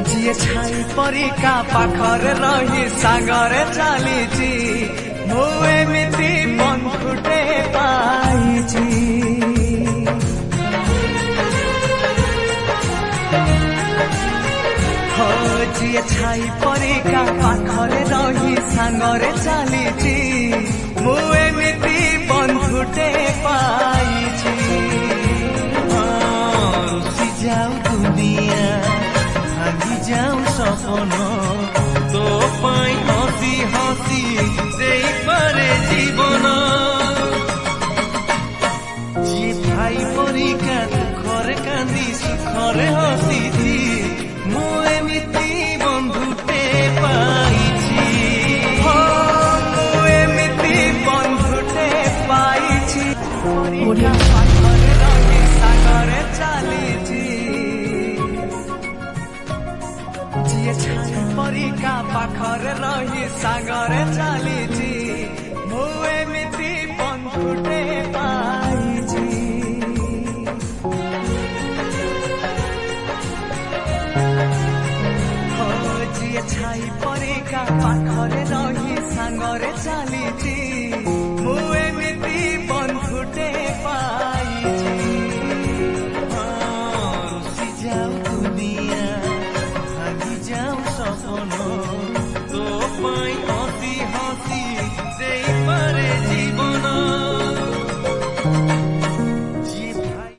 ଯିଏ ଛାଇ ପରିକା ପାଖରେ ରହି ସାଙ୍ଗରେ ଚାଲିଛି ମୁଁ ଏମିତି ବନ୍ଧୁଟେ ପାଇଛି। ଯିଏ ଛାଇ ପରିକା ପାଖରେ ରହି ସାଙ୍ଗରେ ଚାଲିଛି ମୁଁ ଏମିତି ବନ୍ଧୁଟେ ପାଇଛି। যাও দুনিয়া ভাঙি যাও সপন তো পাই হসি হসি দেই পারে জীবন। যে ভাই পরিকা দুঃখরে কান্দি সুখরে হসিছি মু এমিতি বন্ধুতে পাইছি। ମୁଁ ଏମିତି ବନ୍ଧୁଟେ ପାଇଛି ପାଖରେ ରହି ସାଙ୍ଗରେ ଚାଲିଛି। ଯିଏ ଛାଇ ପରିକା ପାଖରେ ରହି ସାଙ୍ଗରେ ଚାଲିଛି ମୁଁ ଏମିତି ବନ୍ଧୁଟେ ପାଇଛି। ଯିଏ ଛାଇ ପରିକା ପାଖରେ ରହି